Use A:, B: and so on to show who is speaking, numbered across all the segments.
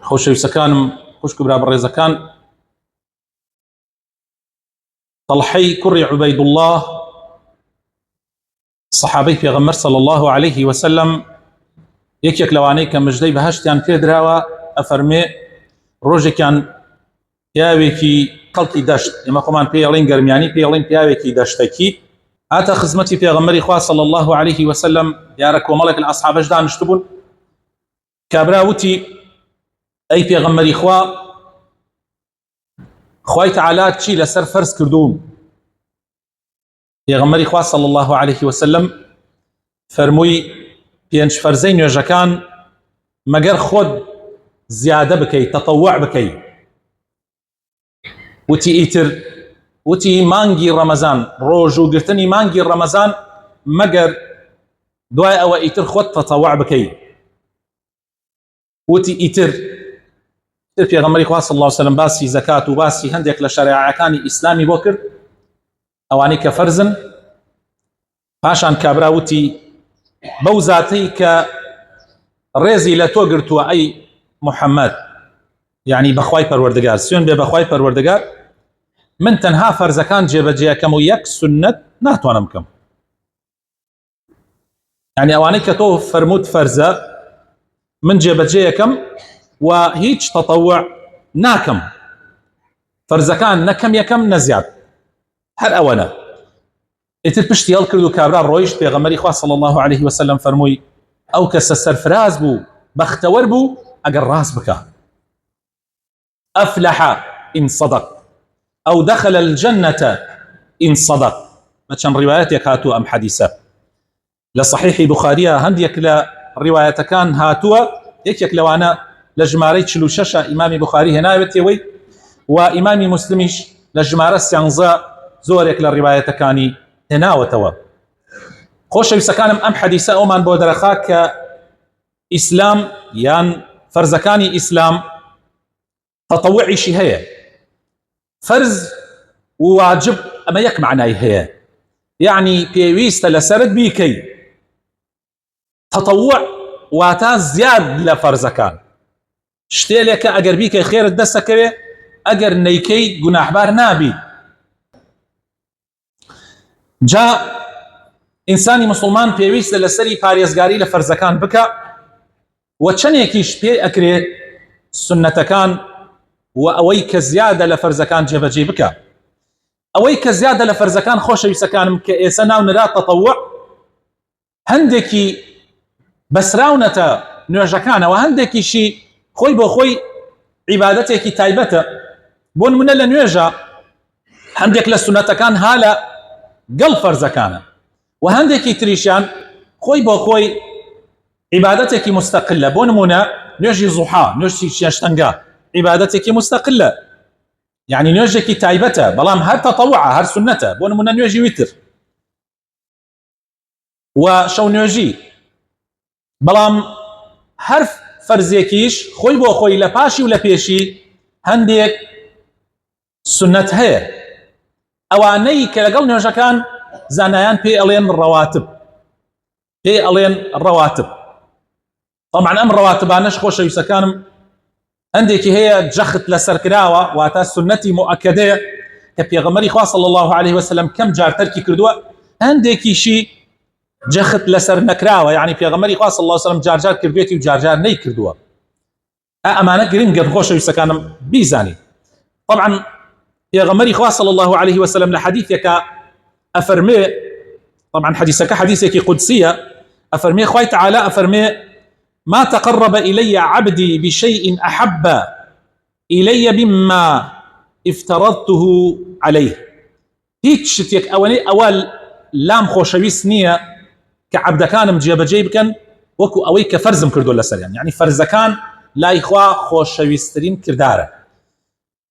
A: خۆشەویستەکانم خوشک و برابەڕێزەکان، طەلحەی کوڕی عوبەیدوڵڵاه سەحابەی پێغەمبەر صلی الله عليه وسلم یەکێک لەوانەی کە مژدەی بەهەشتیان پێدراوە ئەفەرمێ ڕۆژێکیان پیاوێکی خەڵکی دەشت، ئێمە خۆمان پێڵین گەرمیانی پێڵین پیاوێکی دەشتەکی، هاتە خزمەتی پێغەمبەری خوا صلی الله عليه وسلم، دیارە کۆمەڵێک لە ئەسحابەش دانیشت بوون. کابرا وتی ئەی پێغەمبەری خوا، خوای تەعالا چی لەسەر فەرز کردووم؟ پێغەمبەری خوا صلی الله عليه وسلم فەرمووی پێنج فەرزەی نوێژەکان مەگەر خۆت زیادە بکەیت، تەطەووع بکەیت. وتی ئیتر، وتی مانگی ڕەمەزان، ڕۆژ و گرتنی مانگی ڕەمەزان مەگەر دوای ئەوە ئیتر خۆت تەطەووع بکەیت. وتی ئیتر پێغەمبەری خوا صلی الله عليه وسلم باسی زەکات و باسی هەندێک لە شەرائعەکانی ئیسلامی بۆ کرد ئەوانەی کە فەرزن. پاشان کابرا وتی بەو زاتەی کە ڕێزی لە تۆ گرتووە ئەی محەممەد، یعنی بەخوای پەروەردگار، سوێن بێ بەخوای پەروەردگار، من تەنها فەرزەکان جێبەجێەکەم و یەک سنت ناتوانم بکەم. یعنی ئەوانەی کە تۆ فەرمووت فەرزە من جێبەجێەکەم و هیچ تەطەووع ناکەم، فەرزەکان نەکەم یەکەم نەزیاد، هەر ئەوەنە. ئیتر پشتی هەڵ کرد و کابرا ڕۆیشت. پێغەمبەری خوا صلی الله عليه وسلم فەرمووی ئەو کەسە سەرفراز بوو، بەختەوەر بوو ئەگەر ڕاست بکە. ئەفلەح ئین صەدەق ئەو دەخەلە الجەنەتە ئین صەدەق. بە چەند ڕیوایەتێک هاتووە ئەم حەدیسە لە صحیحی بوخاریە، هەندێک لە ڕیوایەتەکان هاتووە، یەکێک لەوانە لە ژمارەی 46 ئیمامی بوخاری هێناوێتەوەی و ئیمامی مسلمیش لە ژمارە 13 زۆرێک لە ڕیوایەتەکانی هێناوەتەوە. خۆشەویستەکانم، ئەم حەدیسە ئەومان بۆ دەرەخا کە ئیسلام یان فەرزەکانی ئیسلام تەطەووعیشی هەیە. فەرز و واجب ئەمە یەک معنای هەیە، یعنی پێویستە لەسەرت بیکەی. تەطەووع واتە زیاد لە فەرزەکان، شتێلێکە ئەگەر بیکەی خێرت دەستەکەوێ، ئەگەر نەیکەی گوناحبار نابی. جا ئینسانی مسلمان پێویستە لەسەری پارێزگاری لە فەرزەکان بکە و چەندێکیش پێ ئەکرێ سنەتەکان و ئەوەی کە زیادە لە فەرزەکان جێبەجێ بکە. ئەوەی کە زیادە لە فەرزەکان خۆشەویستەکانم کە ئێستا ناونرا تەطەووع، هەندێکی بەسراونەتە نوێژەکانەوە، هەندێکیشی خۆی بۆ خۆی عیبادەتێکی تایبەتە. بۆ نمونە لە نوێژە هەندێک لە سنەتەکان ها لە گەڵ فەرزەکانە و هەندێکی تریشیان خۆی بۆ خۆی عیبادەتێکی مستەقلە. بۆ نمونە نوێژی زوحا، نوێژی شێشتەنگا عیبادەتێکی مستەقلە، یعنی نوێژێکی تایبەتە، بەڵام هەر تەطەووعە، هەر سنەتە. بۆ نمونە نوێژی ویتر و شەو نوێژی، بەڵام هەر فەرزێکیش خۆی بۆ خۆی لە پاشی و لە پێشی هەندێک سنەت هەیە، ئەوانەی کە لەگەڵ نوێژەکان زانایان پێ ئەڵێن ڕەواتب، پێ ئەڵێن ڕەواتب. طبعاً ئەم ڕەواتبانەش خۆشەویستەکانم هەندێکی هەیە جەخت لەسەر کراوە، واتە سنەتی مؤکەدەیە کە پێغەمبەری خوا صلی الله عليه وسلم کەم جار تەرکی کردووە، هەندێکیشی جەخت لەسەر نەکراوە، یعنی پێغەمبەری خوا صلی الله عليه وسلم جارجار کردوێتی و جارجار نەیکردووە. ئەمانە گرنگن خۆشەویستەکانم بیزانی. طبعاً پێغەمبەری خوا صلی الله عليه وسلم لە حەدیثێکە ئەفەرمێ، طبعاً حەدیثەکە حەدیثێکی قودسیە، ئەفەرمێ خوای تەعالا ئەفەرمێ ما تقرب إلي عبدي بشيء أحب إلي مما افترضته عليه. هیچ شتێک ئەوەنەی ئەوە لام خۆشەویست نییە کە عەبدەکانم جێبەجێ بکەن وەکو ئەوەی کە فەرزم کردو لەسەریان، یعنی فەرزەکان لای خوا خۆشەویستترین کردارە.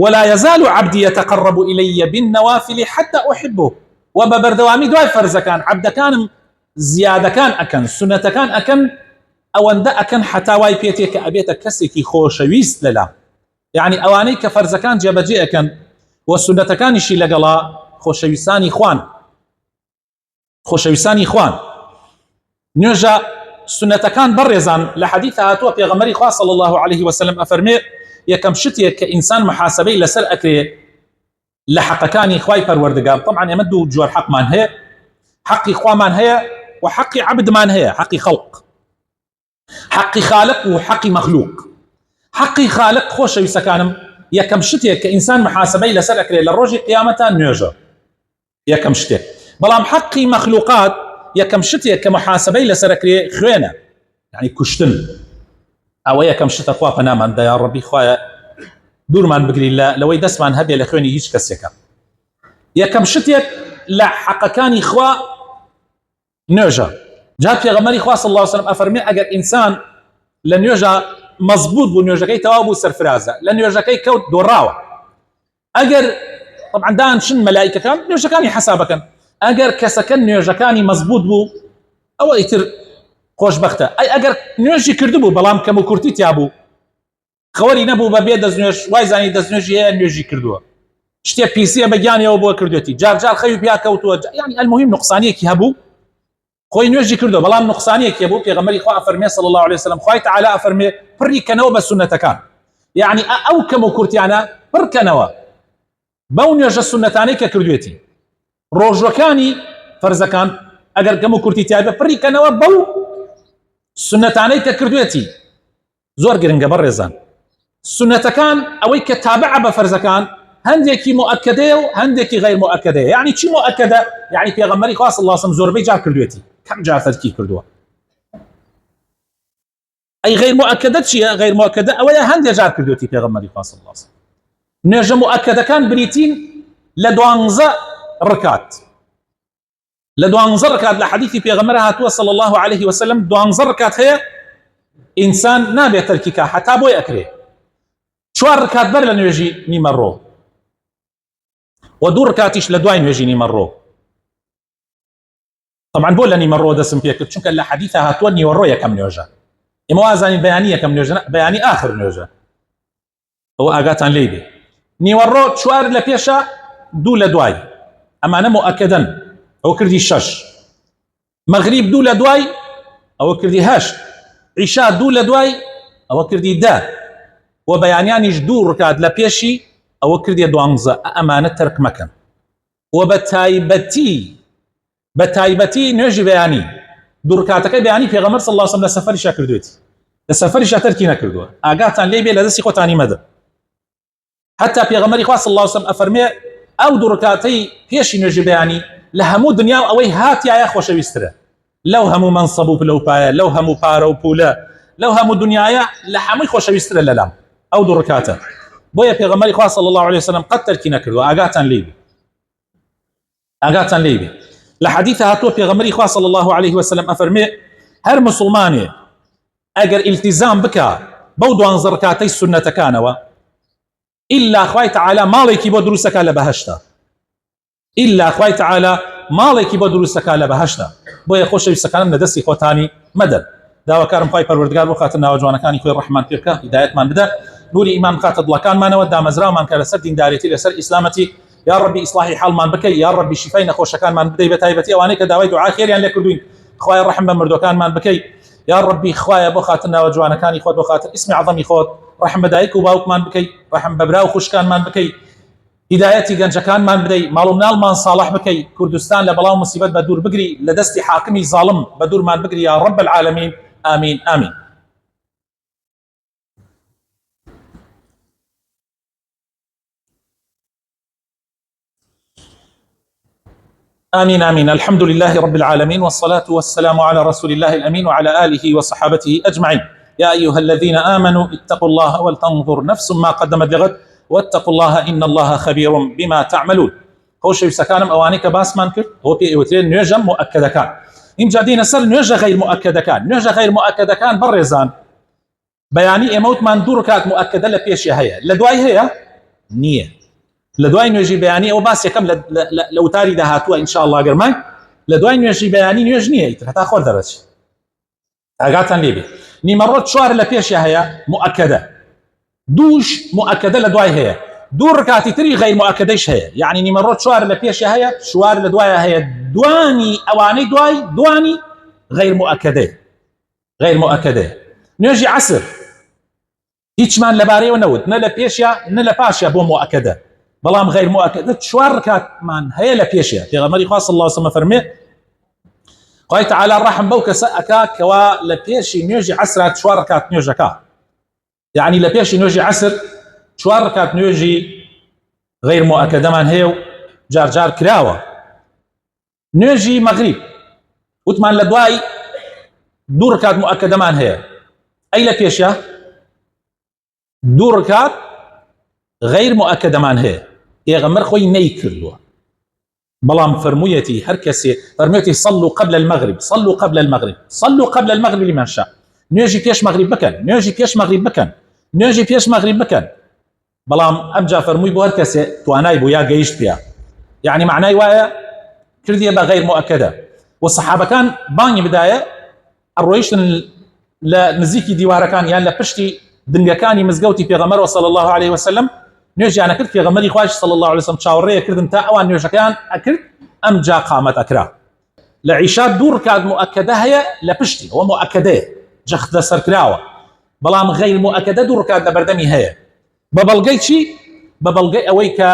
A: ولا يزال عبدي يتقرب إلي بالنوافل حتى أحبه. و بە بەردەوامی دوای فەرزەکان عەبدەکانم زیادەکان ئەکەن، سنەتەکان ئەکەن، ئەوەندە ئەکەن حتا وای پێتێ کە ئەبێتە کەسێکی خۆشەویست لەلام. یعنی ئەوانەی کە فەرزەکان جێبەجێ ئەکەن و سنەتەکانیشی لەگەڵا خۆشەویستانی خوان، خۆشەویستانی خوان. نوێژە سنتەکان بەڕێزان لە حەدیث هاتووە پێغەمبەری خوا صلی الله عليه وسلم ئەفەرمێ یەکەم شتێک کە ئینسان محاسبەی لەسەر ئەکرێ لە حەقەکانی خوای پەروەردگار. طبعا ئێمە دوو جۆر حەقمان هەیە، حەقی خوامان هەیە و حەقی عەبدمان هەیە، حەقی خەڵق، حەقی خالق و حەقی مەخلوق. حەقی خالق خۆشەویستەکانم یەکەم شتێک کە ئینسان محاسبەی لەسەر ئەکرێ لە ڕۆژی قیامەتە نوێژە، یەکەم شتێک. بەڵام حەقی مەخلوقات یەکەم شتێک کە محاسبەی لەسەر ئەکرێ خوێنە، یعنی کوشتن. ئەوە یەکەم شتە خوا پەناماندا یا ڕەبی خوایە دوورمان بگری لەوەی دەستمان هەبێ لە خوێنی هیچ کەسێکە. یەکەم شتێک لە حەقەکانی خوا نوێژە. جا پێغەمبەری خوا صلی الله عليه وسلم ئەفەرمێ ئەگەر ئینسان لە نوێژە مەزبوط بوو، نوێژەکەی تەواو بوو سەرفرازە، لە نوێژەکەی کەوت دۆڕاوە. ئەگەر طبعا دانشن مەلایکەکان نوێژەکانی حسابەکەن، ئەگەر کەسەکە نوێژەکانی مەزبوط بوو ئەوە ئیتر خۆشبەختە. ئەگەر نوێژی کردبوو بەڵام کەم و کورتی تیا بوو، خەوەری نەبوو بەبێ دەستنوێژ، وای زانی دەستنوێژی هەیە نوێژی کردووە، شتێک پیسیە بەگیانیەوە بۆ کردوێتی، جار جار خەوی پیا کەوتووە، یعنی المهم نقصانیەکی هەبوو خۆی نوێژی کردو، بەڵام نقصانیەکی هەبوو. پێغەمبەری خوا ئەفەرمێ صلی الله عليه وسلم خوای تعالی ئەفەرمێ پڕی کەنەوە بە سونەتەکان، یعنی ئەو کەم و کورتیانە پڕکەنەوە بەو نوێژە سونەتانەی کە کردوێتی. ڕۆژوەکانی فەرزەکان ئەگەر کەم و کورتی تیابێ پڕی کەنەوە بەو سونەتانەی کە کردوێتی. زۆر گرنگە بەڕێزان. سنەتەکان ئەوەی کە تابعە بە فەرزەکان هەندێکی مؤکدەیە و هەندێکی غیر مؤکدەیە. یعنی چی مؤکدە؟ یعنی پێغەمبەری خوا صلی الله عليه وسلم زۆربەی جار کردوێتی، کەم جار تەرکی کردووە. ئەی غیر مؤکدە چییە؟ غیر مؤکدە ئەوەیە هەندێک جار کردوێتی پێغەمبەری خوا صلی الله عليه وسلم. نوێژە مؤکدەکان بریتین لە 12 ڕکات. لە 12 ڕکات لە حەدیثی پێغەمبەر هاتووە صلی الله عليه وسلم 12 ڕکات هەیە ئینسان نابێت تەرکیکە حتا بۆی ئەکرێ. 4 ڕکات بەر لە نوێژی نیمەڕۆ و 2 ڕکاتیش لە دوای نوێژی نیمەڕۆ. طبعا بۆ لە نیمەڕۆ دەسم پێ کرد چونکە لە حەدیثە هاتووە نیوەڕۆ یەکەم نوێژە. ئێمە وازانین بەیانی یەکەم نوێژە، بەیانی ئاخر نوێژە. ئەوە ئاگاتان لێی بێ. نیوەڕۆ 4 لە پێشە، 2 لە دوای، ئەمانە مؤکدن، ئەو کردی 6. مەغریب 2 لە دوای، ئەوە کردی 8. عیشا 2 لە دوای، ئەوە کردی 10. و بەیانیانیش 2 ڕکات لە پێشی، ئەوە کردی 12. ئەمانە تەرک مەکەن. و بە تایبەتی نوێژی بەیانی 2 ڕکاتەکەی بەیانی پێغەمبەر صلی الله عليه وسلم لە سەفەریشا کردوێتی، لە سەفەریشا تەرکی نەکردووە. ئاگاتان لێ بێ لە دەستی خۆتانی مەدە. حتا پێغەمبەری خوا صلی الله عليه وسلم ئەفەرمێ ئەو 2 ڕکاتەی پێشی نوێژی بەیانی لە هەموو دنیا ئەوەی هاتیایە خۆشەویسترە، لەو هەموو مەنسەب و پلەپایە، لەو هەموو پارە و پولە، لەو هەموو دنیاە لە هەمووی خۆشەویسترە لەلام ئەو 2 ڕکاتە. بۆیە پێغەمبەری خوا صلی الله عليه وسلم قەت تەرکی نەکردووە. ئاگاتان لێ بێ، ئاگاتان لێ بێ. لە حەدیثە هاتووە پێغەمبەری خوا صلی الله عليه وسلم ئەفەرمێ هەر مسلمانێ ئەگەر ئیلتیزام بکە بەو 12 ڕکاتەی سونەتەکانەوە، ئیلا خوای تعالی ماڵێکی بۆ دروستەکە لە بەهەشتا، ئیلا خوای تعالی ماڵێکی بۆ دروستەکە لە بەهەشتا. بۆیە خۆشەویستەکانم لە دەستی خۆتانی مەدەن. داواکارم خوای پەروەردگار بۆ خاتر ناوە جوانەکانی خۆی ڕەحمان پێ بکە، هیدایەتمان بدە، نوری ئیمان بخاتە دڵەکانمانەوە، دامەزراومان کە لەسەر دینداریەتی، لەسەر ئیسلامەتی. یا ربی ئیصلاحی حاڵمان بکەی، یا ربی شیفای نەخۆشەکانمان بدەی، بە تایبەتی ئەوانەی کە داوای دوعا خێریان لێ کردوین، خوای ڕەحم بە مردوەکانمان بکەی. یا ربی خوایە بۆ خاتر ناوە جوانەکانی خۆت، بۆ خاتر ئیسمی عەظەمی خۆت، ڕەحم بە دایک و باوکمان بکەی، ڕەحم بە برا و خوشکانمان بکەی، هیدایەتی گەنجەکانمان بدەی، ماڵ و مناڵمان صالح بکەی، کوردستان لە بەڵاو مصیبەت بە دوور بگری، لە دەستی حاکمی ظالم بە دوورمان بگری یا رب العالمین. آمین آمین. آمين آمين. الحمد لله رب العالمين، والصلاة والسلام على رسول الله الأمين وعلى آله وصحابته أجمعين. يا أيها الذين آمنوا اتقوا الله ولتنظر نفس ما قدمت لغد واتقوا الله إن الله خبير بما تعملون. خۆشەویستە سەکانم ئەوانەی کە باسمان کرد ئەوە پێ ئەوترێن نوێژە مؤکدەکان. اینجا دێنە سەر نوێژە غیر مؤکدەکان. نوێژە غیر مؤکدەکان بەڕێزان بەیانی ئێمە وتمان 2 ڕکات مؤکدە لە پێشی هەیە، لە دوای هەیە نییە. لە دوای نوێژی بەیانی ئەو باس یەکەم لە وتاری داهاتووە ئینشاءالله گەرمای، لە دوای نوێژی بەیانی نوێژ نییە ئیتر هەتا خۆر دەڕێت. ئاگاتان لێ بێ. نیمەڕۆ 4 لە پێشی هەیە مؤکدە، 2ش مؤکدە لە دوای هەیە، 2 ڕکاتی تری غیر مؤکدەش هەیە. یعنی نیمەڕۆ 4 لە پێشی هەیە، 4 لە دوایە هەیە، دوانی ئەوانەی دوای دوانی غیر مؤکدەیە. غير مؤكده. نوێژی عسر هیچمان لەبارەیەوە نەوت، نە لە پێشە نە لە پاشە بۆ مؤکده، بەڵام غیر مؤکده 4 ڕکاتمان هەیە لە پێشە. پێغەمبەری خوا صلی الله علیه وسلم فەرمێ خوای تعالی ڕەحم بەو کەسە ئەکا کەوا لە پێشی نوێژی عسر 4 ڕکات نوێژەکە، یعنی لە پێشی نوێژی عسر 4 ڕکات نوێژی غیر مؤکدەمان هەیە و جار جار کراوە. نوێژی مەغریب وتمان لە دوای 2 ڕکات مؤکدەمان هەیە، ئەی لە پێشە 2 ڕکات غیر مؤکدەمان هەیە. پێغەمبەر خۆی نەیکردووە، بەڵام فەرموویەتی هەر کەسێ فەرموویەتی صلوا قبل المغرب، صلوا قبل المغرب، صلوا قبل المغرب لمن شاء. نوێژی پێش مەغریب بکەن، نوێژی پێش مەغریب بکەن، نوێژی پێش مەغریب بکەن، بەڵام ئەمجا فەرمووی بۆ هەر کەسێ توانای بوو یا گەیشت پێ، یعنی معنای وایە کردیە بە غیر مؤکدە. و سەحابەکان بانگی بدایە ئەڕۆیشتن لە نزیکی دیوارەکان یان لە پشتی دنگەکانی مزگەوتی پێغەمبەر صلی الله عليه وسلم نوێژیانە کرد. پێغەمبەری خوای صلی الله عليه وسلم چاوەڕێیە کردن تا ئەوان نوێژەکان ئەکرد، ئەمجا قامەت ئەکرا. لە عیشا 2 ڕکات مؤکدە هەیە لە پشتی، ئەوە مؤکدەیە جەختە سەرکراوە، بەڵام غیر مؤکدە 2 ڕکات لە بەردەمی هەیە. بە بەڵگەی چی؟ بە بەڵگەی ئەوەی کە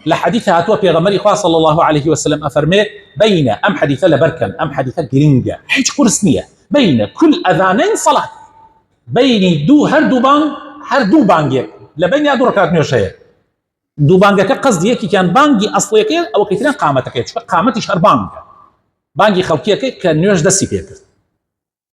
A: لە حەدیث هاتووە پێغەمبەری خوا صلی الله عليه وسلم ئەفەرمێ بەینە ئەم حەدیثە لەبەرکەن، ئەم حەدیثە گرنگە، هیچ قورس نییە، بەینە كل ئەذانەین سەڵات، بەینی هەردوو بانگ، هەردوو بانگێک لە بەینیا 2 ڕکات نوێژ هەیە. دوو بانگەکە قەزدی یەکێکیان بانگی ئەسڵیەکەیە، ئەوە کەیتران قامەتەکەی، چونکە قامەتیش هەر بانگە، بانگی خەڵکیەکەی کە نوێژ دەستی پێ کرد.